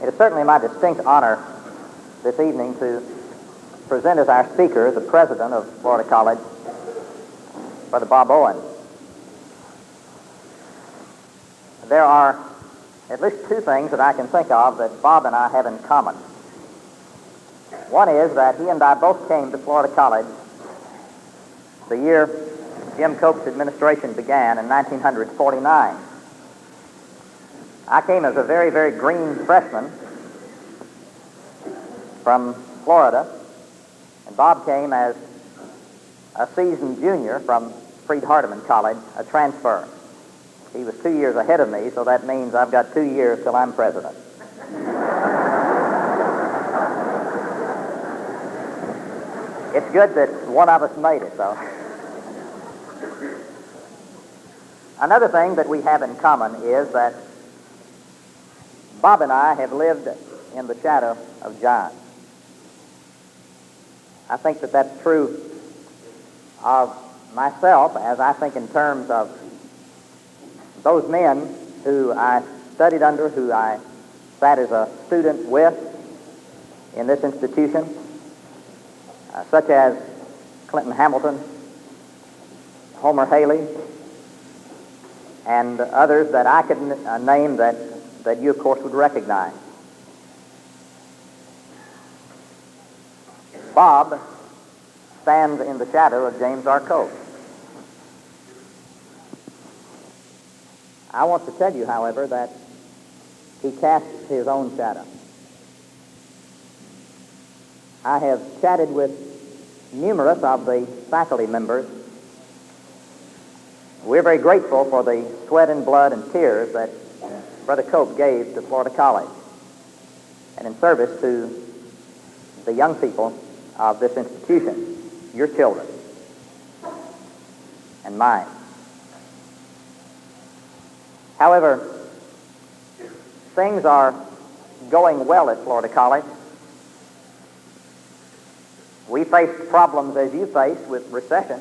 It is certainly my distinct honor this evening to present as our speaker the president of Florida College, Brother Bob Owen. There are at least two things that I can think of that Bob and I have in common. One is that he and I both came to Florida College the year Jim Cope's administration began in 1949. I came as a very, very green freshman from Florida, and Bob came as a seasoned junior from Freed-Hardeman College, a transfer. He was 2 years ahead of me, so that means I've got 2 years till I'm president. It's good that one of us made it, though. Another thing that we have in common is that Bob and I have lived in the shadow of giants. I think that that's true of myself, as I think in terms of those men who I studied under, who I sat as a student with in this institution, such as Clinton Hamilton, Homer Haley, and others that I could name that you, of course, would recognize. Bob stands in the shadow of James R. Cope. I want to tell you, however, that he casts his own shadow. I have chatted with numerous of the faculty members. We're very grateful for the sweat and blood and tears that Brother Cope gave to Florida College and in service to the young people of this institution, your children and mine. However, things are going well at Florida College. We faced problems as you faced with recession,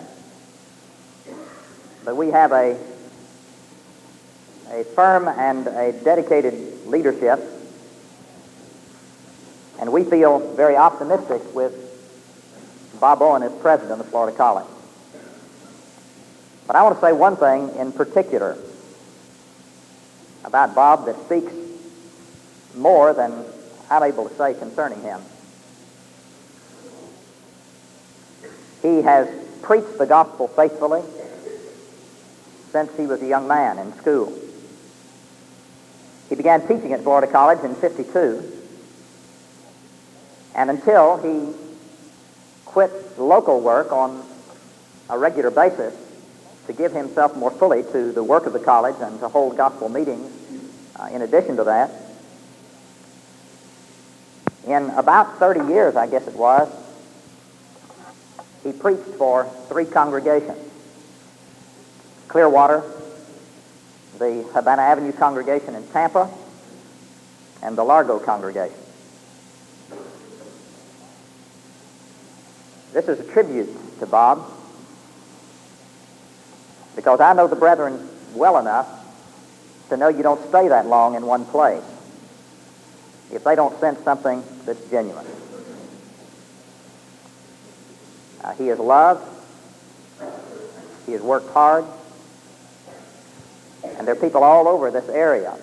but we have a firm and a dedicated leadership, and we feel very optimistic with Bob Owen as president of Florida College. But I want to say one thing in particular about Bob that speaks more than I'm able to say concerning him. He has preached the gospel faithfully since he was a young man in school. He began teaching at Florida College in '52, and until he quit local work on a regular basis to give himself more fully to the work of the college and to hold gospel meetings in addition to that, in about 30 years, I guess it was, he preached for 3 congregations: Clearwater, the Havana Avenue congregation in Tampa, and the Largo congregation. This is a tribute to Bob, because I know the brethren well enough to know you don't stay that long in one place if they don't sense something that's genuine. He has loved, he has worked hard, and there are people all over this area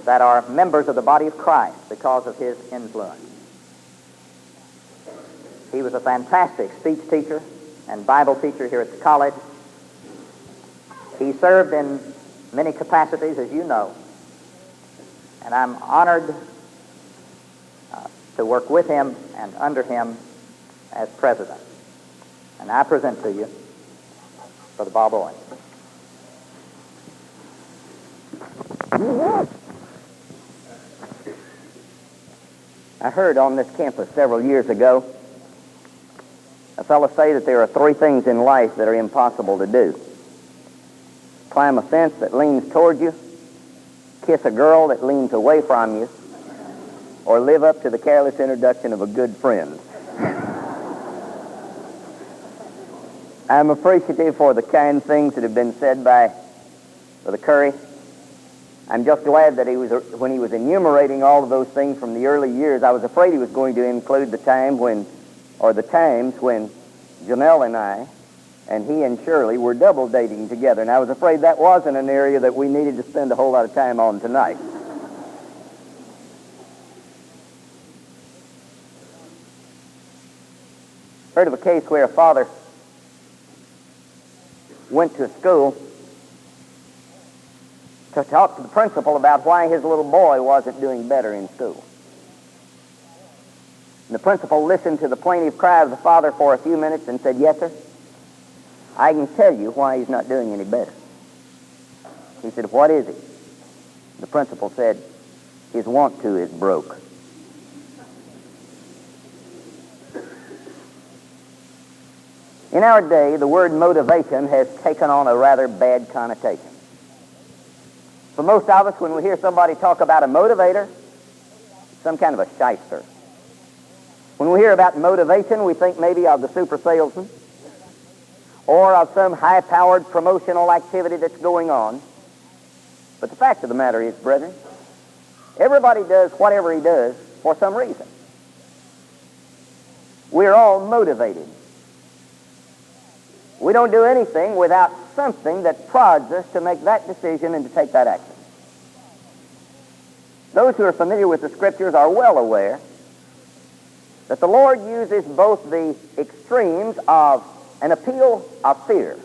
that are members of the body of Christ because of his influence. He was a fantastic speech teacher and Bible teacher here at the college. He served in many capacities, as you know, and I'm honored to work with him and under him as president. And I present to you Brother Bob Owen. I heard on this campus several years ago a fellow say that there are 3 things in life that are impossible to do: climb a fence that leans toward you, kiss a girl that leans away from you, or live up to the careless introduction of a good friend. I'm appreciative for the kind things that have been said by Brother Curry. I'm just glad that when he was enumerating all of those things from the early years, I was afraid he was going to include the times when Janelle and I and he and Shirley were double dating together. And I was afraid that wasn't an area that we needed to spend a whole lot of time on tonight. Heard of a case where a father went to school to talk to the principal about why his little boy wasn't doing better in school. And the principal listened to the plaintive cry of the father for a few minutes and said, "Yes, sir, I can tell you why he's not doing any better." He said, "What is it?" The principal said, "His want to is broke." In our day, the word motivation has taken on a rather bad connotation. For most of us, when we hear somebody talk about a motivator, it's some kind of a shyster. When we hear about motivation, we think maybe of the super salesman or of some high-powered promotional activity that's going on. But the fact of the matter is, brethren, everybody does whatever he does for some reason. We're all motivated. We don't do anything without something that prods us to make that decision and to take that action. Those who are familiar with the Scriptures are well aware that the Lord uses both the extremes of an appeal of fear,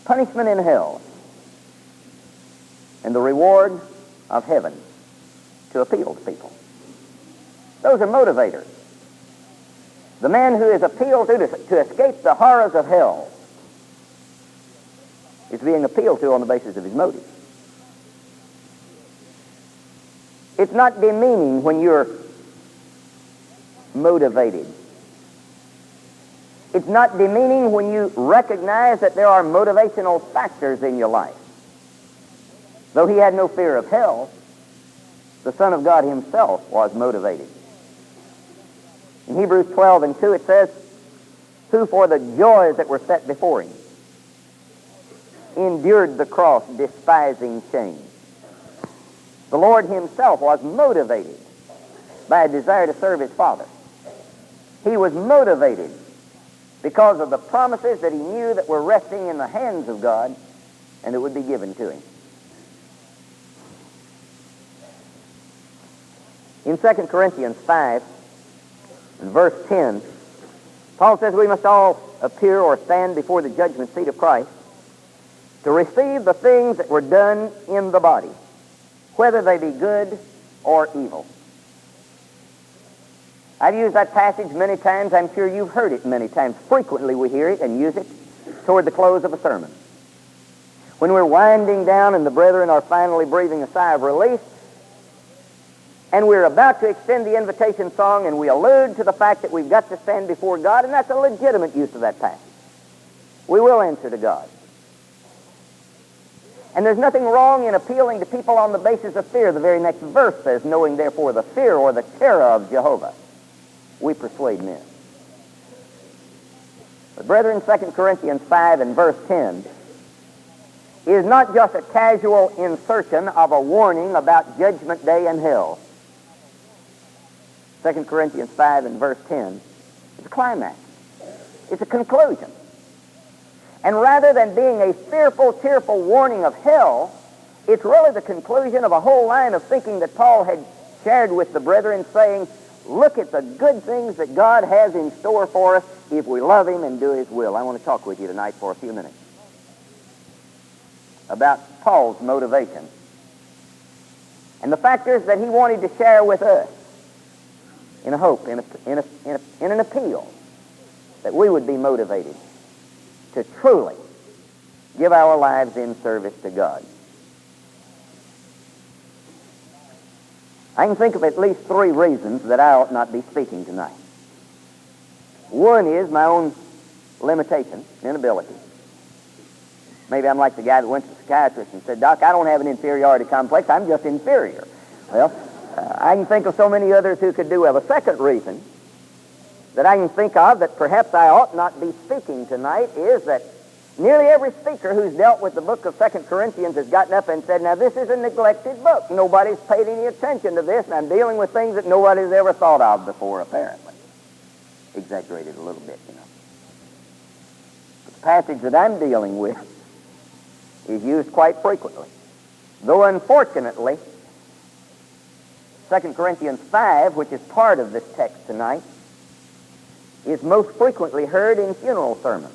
punishment in hell, and the reward of heaven to appeal to people. Those are motivators. The man who is appealed to escape the horrors of hell is being appealed to on the basis of his motive. It's not demeaning when you're motivated. It's not demeaning when you recognize that there are motivational factors in your life. Though he had no fear of hell, the Son of God himself was motivated. In Hebrews 12:2 it says, "Who for the joys that were set before him endured the cross, despising shame." The Lord himself was motivated by a desire to serve his Father. He was motivated because of the promises that he knew that were resting in the hands of God and that would be given to him. In 2 Corinthians 5, in verse 10, Paul says we must all appear or stand before the judgment seat of Christ to receive the things that were done in the body, whether they be good or evil. I've used that passage many times. I'm sure you've heard it many times. Frequently we hear it and use it toward the close of a sermon. When we're winding down and the brethren are finally breathing a sigh of relief, and we're about to extend the invitation song, and we allude to the fact that we've got to stand before God, and that's a legitimate use of that passage. We will answer to God. And there's nothing wrong in appealing to people on the basis of fear. The very next verse says, "Knowing therefore the fear or the terror of Jehovah, we persuade men." But brethren, 2 Corinthians 5 and verse 10 is not just a casual insertion of a warning about judgment day and hell. 2 Corinthians 5 and verse 10 is a climax. It's a conclusion. And rather than being a fearful, tearful warning of hell, it's really the conclusion of a whole line of thinking that Paul had shared with the brethren, saying, look at the good things that God has in store for us if we love him and do his will. I want to talk with you tonight for a few minutes about Paul's motivation and the factors that he wanted to share with us in a hope, in an appeal that we would be motivated to truly give our lives in service to God. I can think of at least 3 reasons that I ought not be speaking tonight. One is my own limitation, inability. Maybe I'm like the guy that went to the psychiatrist and said, "Doc, I don't have an inferiority complex, I'm just inferior." Well, I can think of so many others who could do well. The second reason that I can think of that perhaps I ought not be speaking tonight is that Nearly every speaker who's dealt with the book of 2 Corinthians has gotten up and said, now this is a neglected book. Nobody's paid any attention to this, and I'm dealing with things that nobody's ever thought of before, apparently. Exaggerated a little bit, you know. But the passage that I'm dealing with is used quite frequently. Though unfortunately, 2 Corinthians 5, which is part of this text tonight, is most frequently heard in funeral sermons,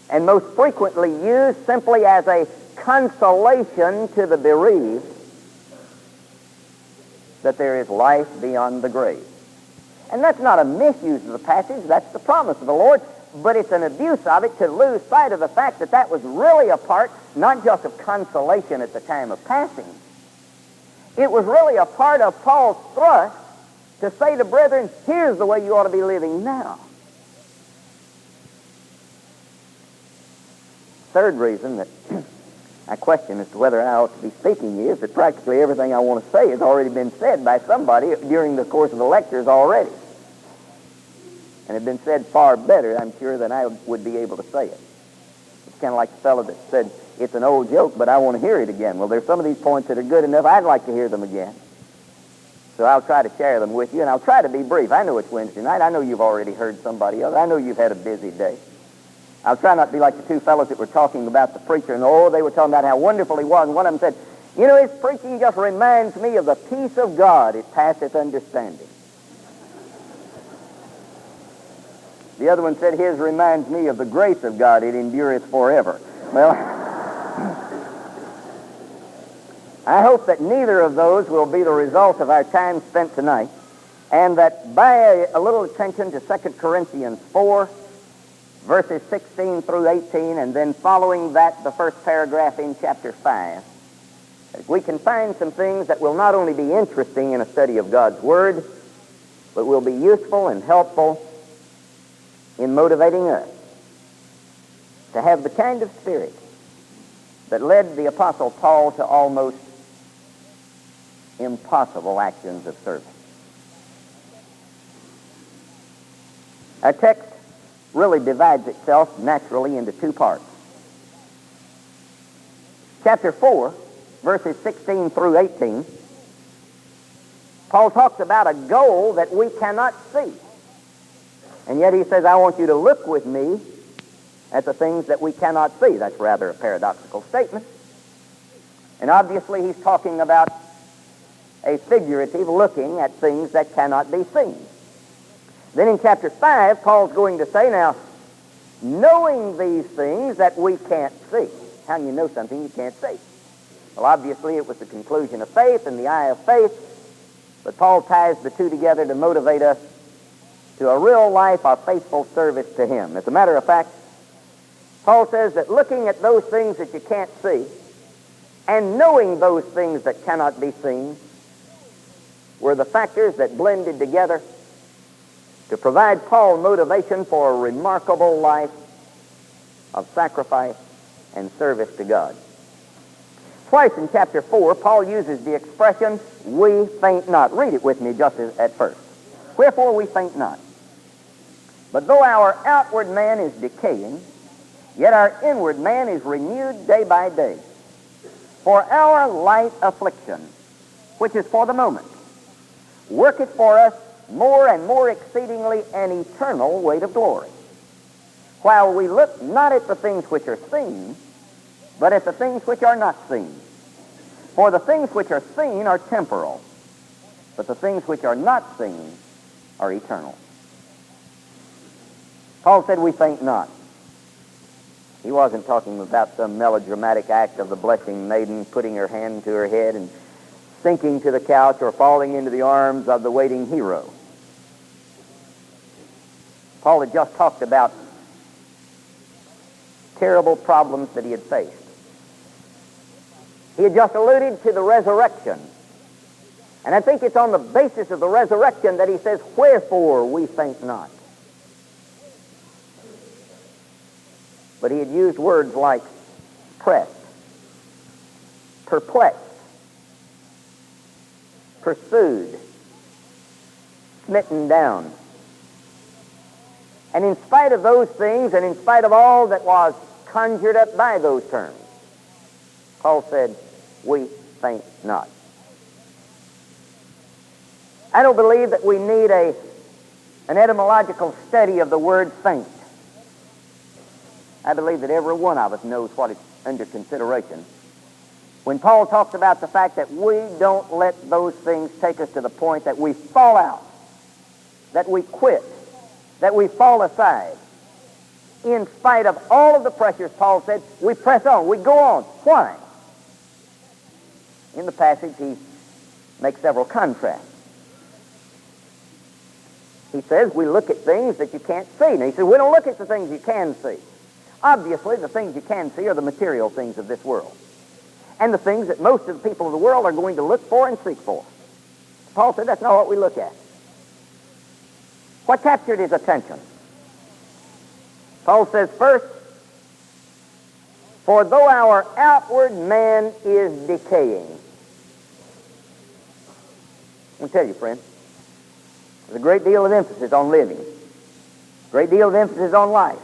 and most frequently used simply as a consolation to the bereaved that there is life beyond the grave. And that's not a misuse of the passage, that's the promise of the Lord, but it's an abuse of it to lose sight of the fact that that was really a part, not just of consolation at the time of passing. It was really a part of Paul's thrust to say to brethren, here's the way you ought to be living now. Third reason that I question as to whether I ought to be speaking is that practically everything I want to say has already been said by somebody during the course of the lectures already. And had been said far better, I'm sure, than I would be able to say it. It's kind of like the fellow that said, it's an old joke, but I want to hear it again. Well, there's some of these points that are good enough, I'd like to hear them again. So I'll try to share them with you, and I'll try to be brief. I know it's Wednesday night. I know you've already heard somebody else. I know you've had a busy day. I'll try not to be like the two fellows that were talking about the preacher, and they were talking about how wonderful he was, and one of them said, you know, his preaching just reminds me of the peace of God. It passeth understanding. The other one said, his reminds me of the grace of God. It endureth forever. Well, I hope that neither of those will be the result of our time spent tonight, and that by a little attention to 2 Corinthians 4, verses 16 through 18, and then following that, the first paragraph in chapter 5, we can find some things that will not only be interesting in a study of God's Word, but will be useful and helpful in motivating us to have the kind of spirit that led the Apostle Paul to almost impossible actions of service. Our text really divides itself naturally into two parts. Chapter 4, verses 16 through 18, Paul talks about a goal that we cannot see. And yet he says, I want you to look with me at the things that we cannot see. That's rather a paradoxical statement. And obviously he's talking about a figurative looking at things that cannot be seen. Then in chapter 5, Paul's going to say, now, knowing these things that we can't see. How can you know something you can't see? Well, obviously it was the conclusion of faith and the eye of faith, but Paul ties the two together to motivate us to a real life of faithful service to him. As a matter of fact, Paul says that looking at those things that you can't see and knowing those things that cannot be seen were the factors that blended together to provide Paul motivation for a remarkable life of sacrifice and service to God. Twice in chapter 4, Paul uses the expression, we faint not. Read it with me just at first. Wherefore we faint not. But though our outward man is decaying, yet our inward man is renewed day by day. For our light affliction, which is for the moment, worketh for us more and more exceedingly an eternal weight of glory, while we look not at the things which are seen, but at the things which are not seen. For the things which are seen are temporal, but the things which are not seen are eternal. Paul said we faint not. He wasn't talking about some melodramatic act of the blushing maiden putting her hand to her head and sinking to the couch or falling into the arms of the waiting hero. Paul had just talked about terrible problems that he had faced. He had just alluded to the resurrection. And I think it's on the basis of the resurrection that he says, wherefore we faint not. But he had used words like pressed, perplexed, pursued, smitten down. And in spite of those things, and in spite of all that was conjured up by those terms, Paul said, we faint not. I don't believe that we need an etymological study of the word faint. I believe that every one of us knows what is under consideration. When Paul talks about the fact that we don't let those things take us to the point that we fall out, that we quit, that we fall aside. In spite of all of the pressures, Paul said, we press on, we go on. Why? In the passage, he makes several contrasts. He says, we look at things that you can't see. And he says, we don't look at the things you can see. Obviously, the things you can see are the material things of this world, and the things that most of the people of the world are going to look for and seek for. Paul said, that's not what we look at. What captured his attention? Paul says, first, for though our outward man is decaying. Let me tell you, friend, there's a great deal of emphasis on living, a great deal of emphasis on life.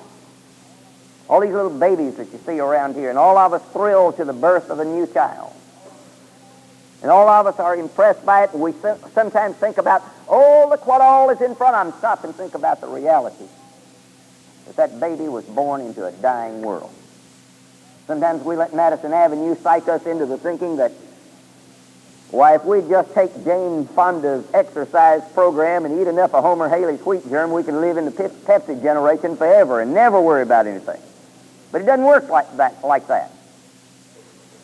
All these little babies that you see around here, and all of us thrill to the birth of a new child. And all of us are impressed by it, and we sometimes think about, oh, look what all is in front of them. Stop and think about the reality that baby was born into a dying world. Sometimes we let Madison Avenue psych us into the thinking that, why, if we just take Jane Fonda's exercise program and eat enough of Homer Haley's wheat germ, we can live in the Pepsi generation forever and never worry about anything. But it doesn't work like that.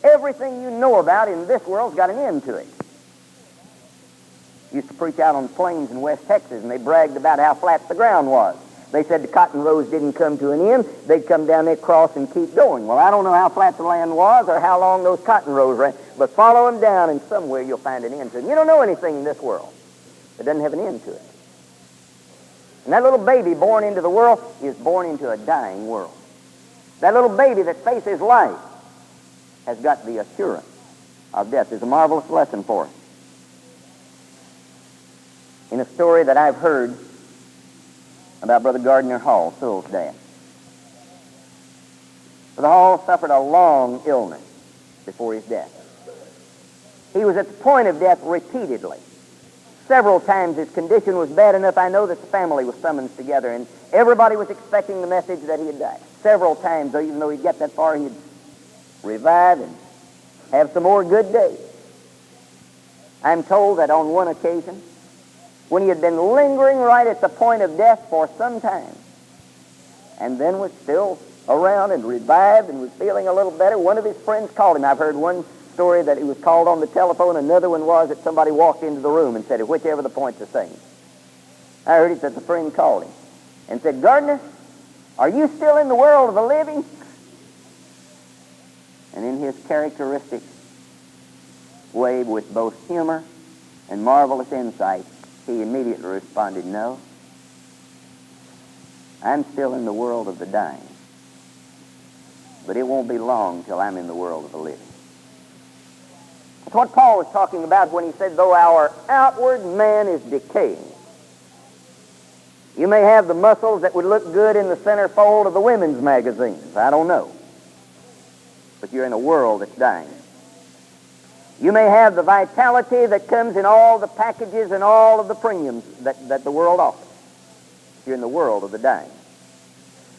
Everything you know about in this world's got an end to it. Used to preach out on plains in West Texas, and they bragged about how flat the ground was. They said the cotton rows didn't come to an end. They'd come down there, cross, and keep going. Well, I don't know how flat the land was or how long those cotton rows ran, but follow them down, and somewhere you'll find an end to it. You don't know anything in this world that doesn't have an end to it. And that little baby born into the world is born into a dying world. That little baby that faces life has got the assurance of death. There's a marvelous lesson for us. In a story that I've heard about Brother Gardner Hall, Sewell's dad. Brother Hall suffered a long illness before his death. He was at the point of death repeatedly. Several times his condition was bad enough, I know that the family was summoned together, and everybody was expecting the message that he had died. Several times, even though he'd get that far, he'd revive and have some more good days. I'm told that on one occasion, when he had been lingering right at the point of death for some time, and then was still around and revived and was feeling a little better, one of his friends called him. I've heard one story that he was called on the telephone. Another one was that somebody walked into the room and said, whichever the point's the same. I heard it that the friend called him and said, Gardner, are you still in the world of the living? And in his characteristic way, with both humor and marvelous insight, he immediately responded, no, I'm still in the world of the dying, but it won't be long till I'm in the world of the living. That's what Paul was talking about when he said, though our outward man is decaying. You may have the muscles that would look good in the centerfold of the women's magazines. I don't know. But you're in a world that's dying. You may have the vitality that comes in all the packages and all of the premiums that the world offers. You're in the world of the dying.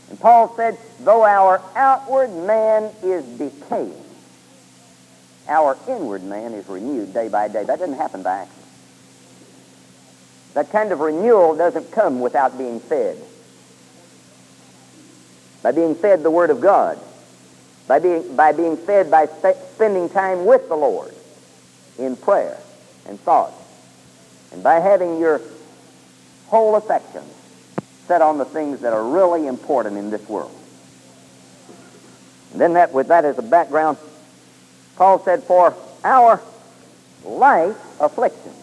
And Paul said, though our outward man is decaying, our inward man is renewed day by day. That doesn't happen by accident. That kind of renewal doesn't come without being fed. By being fed the Word of God. By being fed by spending time with the Lord in prayer and thought. And by having your whole affections set on the things that are really important in this world. And then with that as a background, Paul said, for our light afflictions.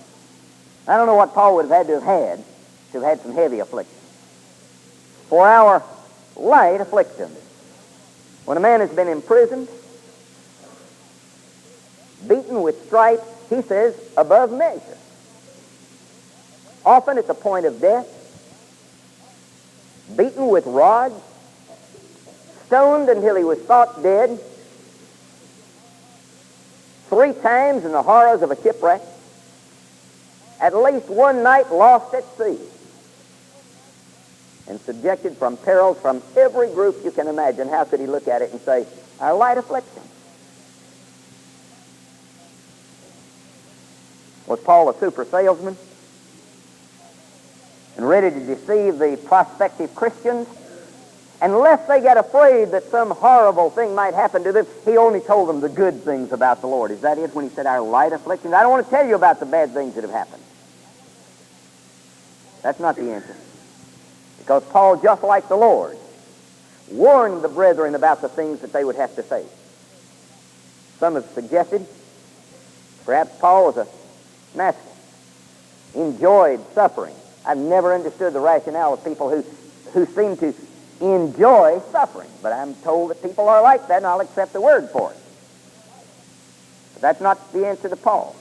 I don't know what Paul would have had to have had some heavy afflictions. For our light afflictions. When a man has been imprisoned, beaten with stripes, he says, above measure. Often at the point of death, beaten with rods, stoned until he was thought dead, 3 times in the horrors of a shipwreck, at least one night lost at sea, and subjected from perils from every group you can imagine. How could he look at it and say, our light affliction? Was Paul a super salesman and ready to deceive the prospective Christians? Unless they get afraid that some horrible thing might happen to them, he only told them the good things about the Lord. Is that it when he said our light afflictions? I don't want to tell you about the bad things that have happened. That's not the answer. Because Paul, just like the Lord, warned the brethren about the things that they would have to face. Some have suggested perhaps Paul was a master, enjoyed suffering. I've never understood the rationale of people who seem to enjoy suffering, but I'm told that people are like that, and I'll accept the word for it. But that's not the answer to Paul.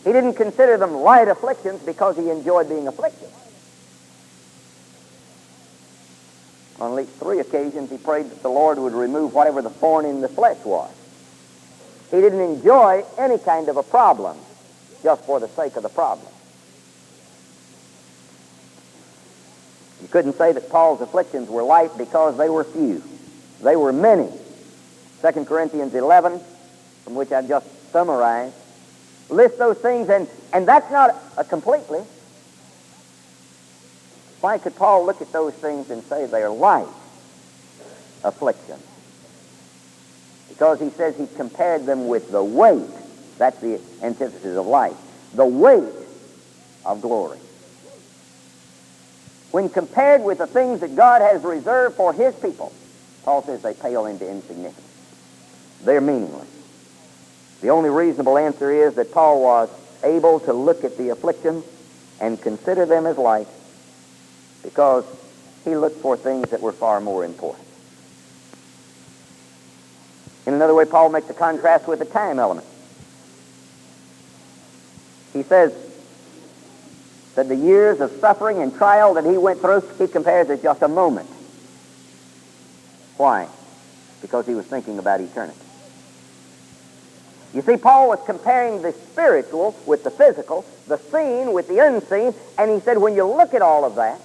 He didn't consider them light afflictions because he enjoyed being afflicted. On at least 3 occasions he prayed that the Lord would remove whatever the thorn in the flesh was. He didn't enjoy any kind of a problem just for the sake of the problem. You couldn't say that Paul's afflictions were light because they were few. They were many. 2 Corinthians 11, from which I just summarized, lists those things, and that's not a completely. Why could Paul look at those things and say they're light affliction? Because he says he compared them with the weight. That's the antithesis of light. The weight of glory. When compared with the things that God has reserved for his people, Paul says they pale into insignificance. They're meaningless. The only reasonable answer is that Paul was able to look at the afflictions and consider them as light because he looked for things that were far more important. In another way, Paul makes a contrast with the time element. He says that the years of suffering and trial that he went through, he compares as just a moment. Why? Because he was thinking about eternity. You see, Paul was comparing the spiritual with the physical, the seen with the unseen, and he said when you look at all of that,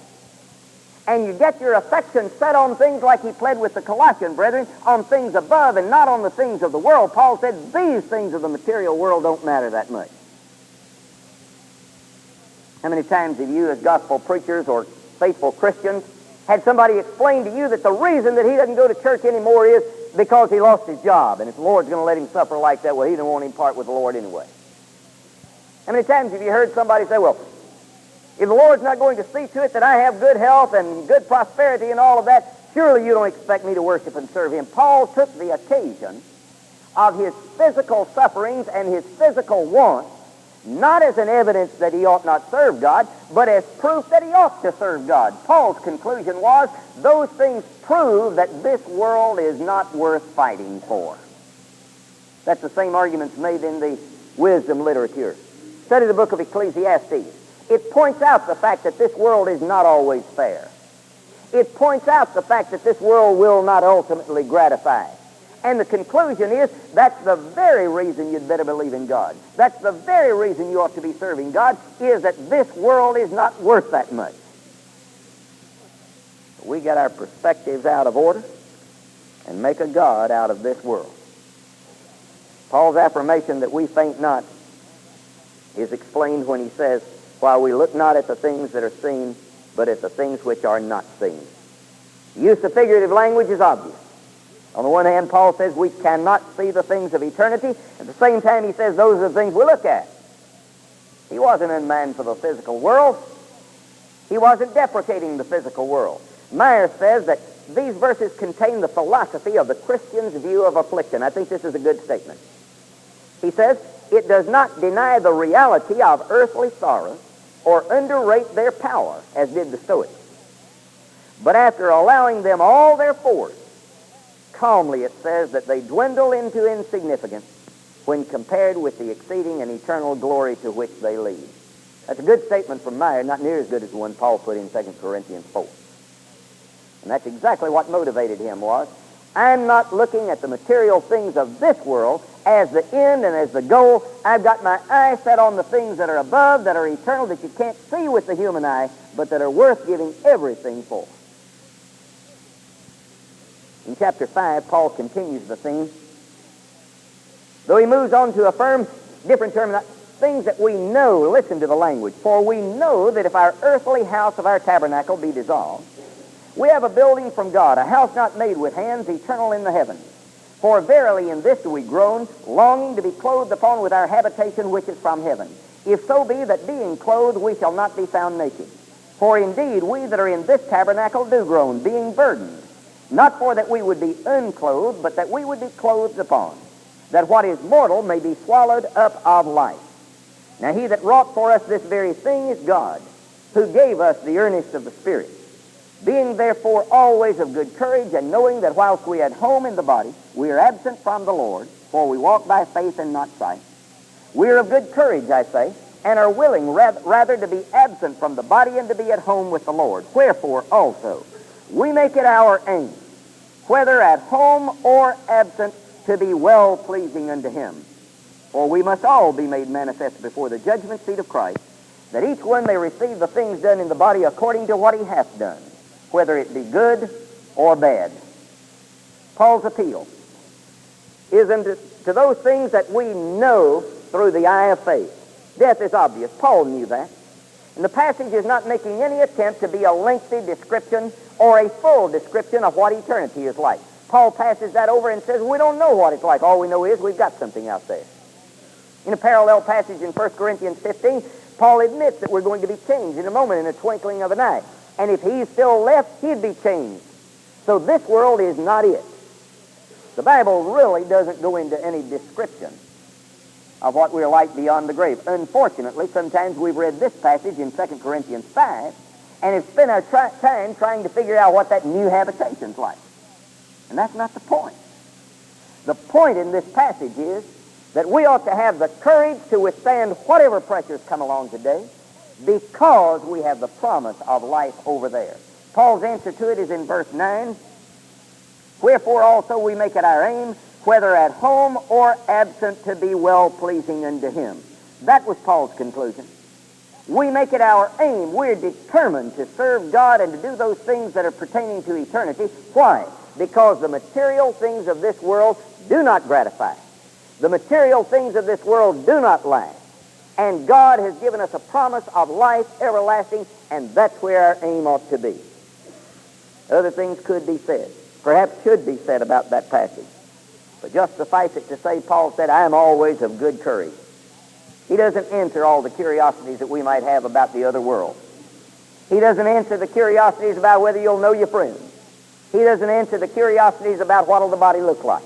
and you get your affection set on things like he pled with the Colossian brethren, on things above and not on the things of the world, Paul said these things of the material world don't matter that much. How many times have you, as gospel preachers or faithful Christians, had somebody explain to you that the reason that he doesn't go to church anymore is because he lost his job, and if the Lord's going to let him suffer like that, well, he didn't want him part with the Lord anyway. How many times have you heard somebody say, well, if the Lord's not going to see to it that I have good health and good prosperity and all of that, surely you don't expect me to worship and serve him. Paul took the occasion of his physical sufferings and his physical wants not as an evidence that he ought not serve God, but as proof that he ought to serve God. Paul's conclusion was, those things prove that this world is not worth fighting for. That's the same arguments made in the wisdom literature. Study the book of Ecclesiastes. It points out the fact that this world is not always fair. It points out the fact that this world will not ultimately gratify. And the conclusion is, that's the very reason you'd better believe in God. That's the very reason you ought to be serving God, is that this world is not worth that much. We get our perspectives out of order and make a God out of this world. Paul's affirmation that we faint not is explained when he says, while we look not at the things that are seen, but at the things which are not seen. The use of figurative language is obvious. On the one hand, Paul says we cannot see the things of eternity. At the same time, he says those are the things we look at. He wasn't in man for the physical world. He wasn't deprecating the physical world. Meyer says that these verses contain the philosophy of the Christian's view of affliction. I think this is a good statement. He says, it does not deny the reality of earthly sorrows or underrate their power, as did the Stoics. But after allowing them all their force, calmly it says that they dwindle into insignificance when compared with the exceeding and eternal glory to which they lead. That's a good statement from Meyer, not near as good as the one Paul put in 2 Corinthians 4. And that's exactly what motivated him was, I'm not looking at the material things of this world as the end and as the goal. I've got my eye set on the things that are above, that are eternal, that you can't see with the human eye, but that are worth giving everything for. In chapter 5, Paul continues the theme. Though he moves on to affirm different terms, things that we know, listen to the language, for we know that if our earthly house of our tabernacle be dissolved, we have a building from God, a house not made with hands, eternal in the heavens. For verily in this do we groan, longing to be clothed upon with our habitation which is from heaven. If so be that being clothed we shall not be found naked. For indeed we that are in this tabernacle do groan, being burdened, not for that we would be unclothed, but that we would be clothed upon, that what is mortal may be swallowed up of life. Now he that wrought for us this very thing is God, who gave us the earnest of the Spirit. Being therefore always of good courage, and knowing that whilst we are at home in the body, we are absent from the Lord, for we walk by faith and not sight. We are of good courage, I say, and are willing rather to be absent from the body and to be at home with the Lord. Wherefore also we make it our aim, whether at home or absent, to be well-pleasing unto him. For we must all be made manifest before the judgment seat of Christ, that each one may receive the things done in the body according to what he hath done, whether it be good or bad. Paul's appeal is to those things that we know through the eye of faith. Death is obvious. Paul knew that. And the passage is not making any attempt to be a lengthy description or a full description of what eternity is like. Paul passes that over and says, we don't know what it's like. All we know is we've got something out there. In a parallel passage in 1 Corinthians 15, Paul admits that we're going to be changed in a moment, in a twinkling of an eye. And if he's still left, he'd be changed. So this world is not it. The Bible really doesn't go into any description of what we're like beyond the grave. Unfortunately, sometimes we've read this passage in 2 Corinthians 5, and have spent our time trying to figure out what that new habitation's like. And that's not the point. The point in this passage is that we ought to have the courage to withstand whatever pressures come along today, because we have the promise of life over there. Paul's answer to it is in verse 9. Wherefore also we make it our aim, whether at home or absent, to be well-pleasing unto him. That was Paul's conclusion. We make it our aim. We're determined to serve God and to do those things that are pertaining to eternity. Why? Because the material things of this world do not gratify. The material things of this world do not last. And God has given us a promise of life everlasting, and that's where our aim ought to be. Other things could be said, perhaps should be said about that passage. But just suffice it to say, Paul said, I am always of good courage. He doesn't answer all the curiosities that we might have about the other world. He doesn't answer the curiosities about whether you'll know your friends. He doesn't answer the curiosities about what will the body look like.